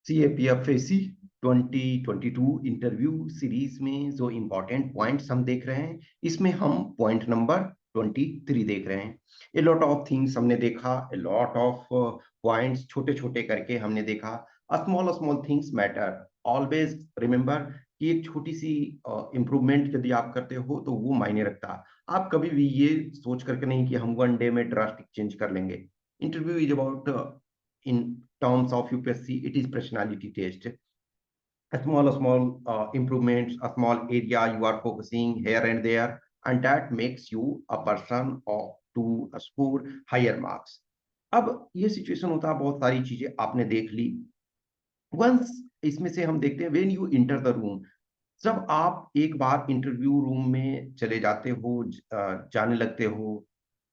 CAPFAC 2022 interview series में जो important points हम देख रहे हैं, इसमें हम पॉइंट नंबर 23 देख रहे हैं। ए लॉट ऑफ थिंग्स हमने देखा, ए लॉट ऑफ पॉइंट्स छोटे छोटे करके हमने देखा। Small small things matter. Always remember कि एक छोटी सी इंप्रूवमेंट यदि आप करते हो तो वो मायने रखता है। आप कभी भी ये सोच करके नहीं कि हम वन डे में ड्रास्टिक चेंज कर लेंगे। Interview is about, in terms of UPSC, it is personality test. A small improvements, a small area you are focusing here and there, and that makes you a person of to score higher marks. अब ये situation होता है, बहुत सारी चीजें आपने देख ली। Once इसमें से हम देखते हैं when you enter the room. जब आप एक बार इंटरव्यू रूम में चले जाते हो, जाने लगते हो,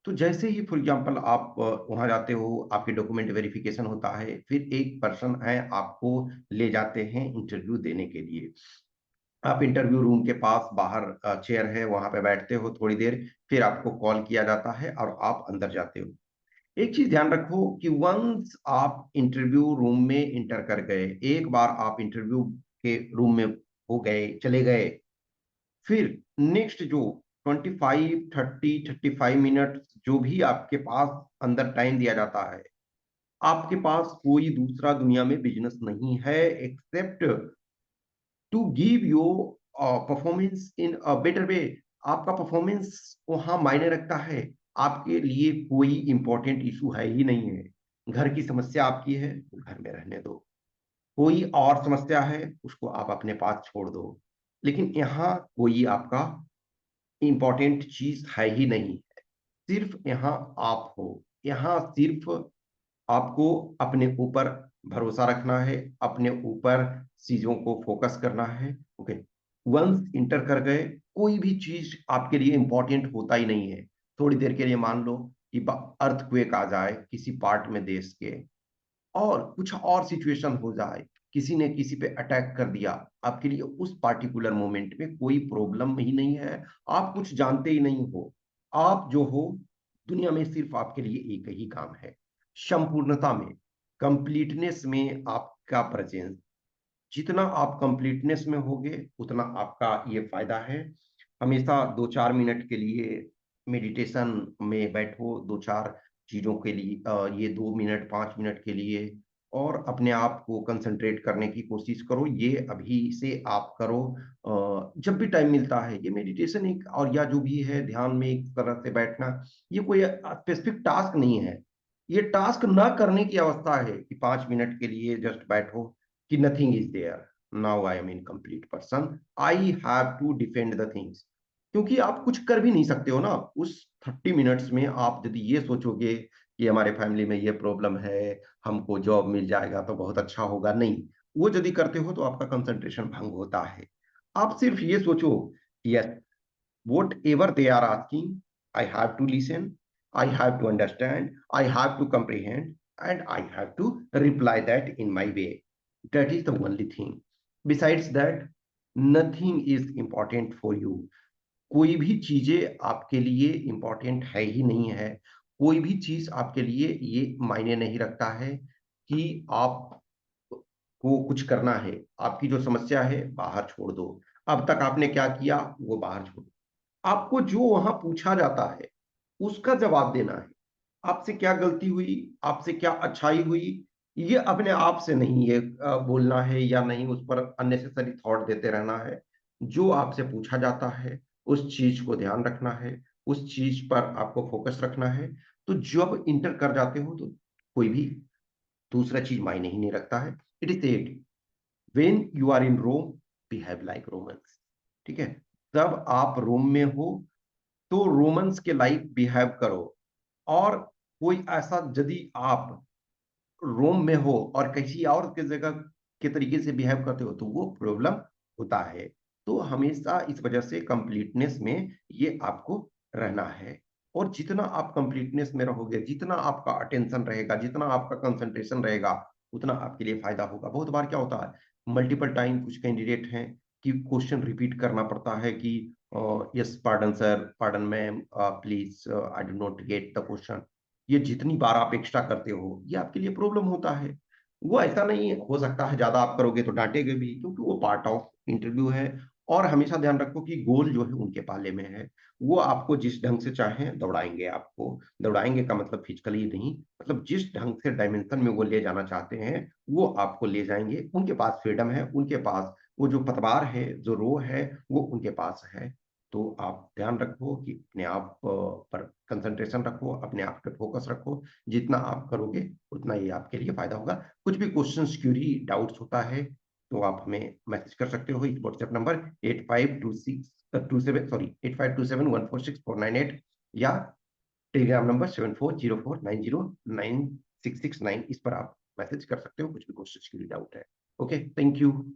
तो जैसे ही फॉर एग्जांपल आप वहां जाते हो, आपके डॉक्यूमेंट वेरिफिकेशन होता है, फिर एक पर्सन है आपको ले जाते हैं इंटरव्यू देने के लिए। आप इंटरव्यू रूम के पास बाहर चेयर है, वहां पे बैठते हो थोड़ी देर, फिर आपको कॉल किया जाता है और आप अंदर जाते हो। एक चीज ध्यान रखो कि वंस आप इंटरव्यू रूम में इंटर कर गए, एक बार आप इंटरव्यू के रूम में हो गए, चले गए, फिर नेक्स्ट जो 25 30 35 मिनट जो भी आपके पास अंदर टाइम दिया जाता है, आपके पास कोई दूसरा दुनिया में बिजनेस नहीं है except to give your performance in a better way. आपका परफॉर्मेंस वहां मायने रखता है। आपके लिए कोई इंपॉर्टेंट इशू है ही नहीं है। घर की समस्या आपकी है, घर में रहने दो। कोई और समस्या है, उसको आप अपने पास छोड़ दो। लेकिन यहाँ कोई आपका इंपॉर्टेंट चीज है ही नहीं। सिर्फ यहाँ आप हो। यहाँ सिर्फ आपको अपने ऊपर भरोसा रखना है, अपने ऊपर चीजों को फोकस करना है। ओके, वंस इंटर कर गए, कोई भी चीज आपके लिए इंपॉर्टेंट होता ही नहीं है। थोड़ी देर के लिए मान लो कि अर्थक्वेक आ जाए किसी पार्ट में देश के, और कुछ और सिचुएशन हो जाए, किसी ने किसी पे अटैक कर दिया, आपके लिए उस पार्टिकुलर मोमेंट में कोई प्रॉब्लम ही नहीं है। आप कुछ जानते ही नहीं हो। आप जो हो, दुनिया में सिर्फ आपके लिए एक ही काम है, संपूर्णता में, कंप्लीटनेस में आपका प्रेजेंस। जितना आप कंप्लीटनेस में होगे उतना आपका ये फायदा है। हमेशा 2-4 मिनट के लिए मेडिटेशन में बैठो, दो चार चीजों के लिए, ये 2 मिनट 5 मिनट के लिए, और अपने आप को कंसंट्रेट करने की कोशिश करो। ये अभी से आप करो। जब भी टाइम मिलता है, ये मेडिटेशन एक, और या जो भी है ध्यान में एक तरह से बैठना, ये कोई स्पेसिफिक टास्क नहीं है। ये टास्क ना करने की अवस्था है कि 5 मिनट के लिए जस्ट बैठो कि nothing is there, now I am in complete person, I have to defend the things. क्योंकि आप कुछ कर भी नहीं सकते हो ना उस 30 मिनट्स में। आप यदि ये सोचोगे कि हमारे फैमिली में ये प्रॉब्लम है, हमको जॉब मिल जाएगा तो बहुत अच्छा होगा, नहीं, वो यदि करते हो तो आपका कंसंट्रेशन भंग होता है। आप सिर्फ ये सोचो, yes, whatever they are asking, I have to listen, I have to understand, I have to comprehend, and I have to reply that in my way. That is the only thing. Besides that nothing is important for you. कोई भी चीजें आपके लिए important है ही नहीं है। कोई भी चीज आपके लिए ये मायने नहीं रखता है कि आप को कुछ करना है। आपकी जो समस्या है बाहर छोड़ दो। अब तक आपने क्या किया वो बाहर छोड़ दो। आपको जो वहां पूछा जाता है उसका जवाब देना है। आपसे क्या गलती हुई, आपसे क्या अच्छाई हुई, ये अपने आप से नहीं ये बोलना है, या नहीं उस पर अननेसेसरी थॉट देते रहना है। जो आपसे पूछा जाता है उस चीज को ध्यान रखना है, उस चीज पर आपको फोकस रखना है। तो जब इंटर कर जाते हो तो कोई भी दूसरा चीज मायने ही नहीं रखता है। It is said, when you are in Rome, behave like Romans. ठीक है, जब आप रोम में हो तो रोमन्स के लाइक बिहेव करो। और कोई ऐसा यदि आप रोम में हो और किसी और के जगह के तरीके से बिहेव करते हो तो वो प्रॉब्लम होता है। तो हमेशा इस वजह से कंप्लीटनेस में ये आपको रहना है। और जितना आप कंप्लीटनेस में रहोगे, जितना आपका अटेंशन रहेगा, जितना आपका कंसंट्रेशन रहेगा, उतना आपके लिए फायदा होगा। बहुत बार क्या होता है, मल्टीपल टाइम कुछ कैंडिडेट हैं कि क्वेश्चन रिपीट करना पड़ता है कि yes pardon sir, pardon ma'am, please I do not get the question. ये जितनी बार आप एक्स्ट्रा करते हो ये आपके लिए प्रॉब्लम होता है। वो ऐसा नहीं हो सकता है, ज्यादा आप करोगे तो डांटेंगे भी, क्योंकि वो पार्ट ऑफ इंटरव्यू है। और हमेशा ध्यान रखो कि गोल जो है उनके पाले में है। वो आपको जिस ढंग से चाहें दौड़ाएंगे, आपको दौड़ाएंगे का मतलब फिजिकली नहीं, मतलब जिस ढंग से डायमेंशन में वो ले जाना चाहते हैं वो आपको ले जाएंगे। उनके पास फ्रीडम है, उनके पास वो जो पतवार है, जो रो है, वो उनके पास है। तो आप ध्यान रखो कि अपने आप पर कंसंट्रेशन रखो, अपने आप पे फोकस रखो। जितना आप करोगे उतना ही आपके लिए फायदा होगा। कुछ भी क्वेश्चंस, क्यूरी, डाउट्स होता है तो आप हमें मैसेज कर सकते हो। व्हाट्सएप नंबर 8527146498, या टेलीग्राम नंबर 7404909669, इस पर आप मैसेज कर सकते हो, कुछ भी क्वेश्चंस, क्यूरी, डाउट है। Okay, thank you.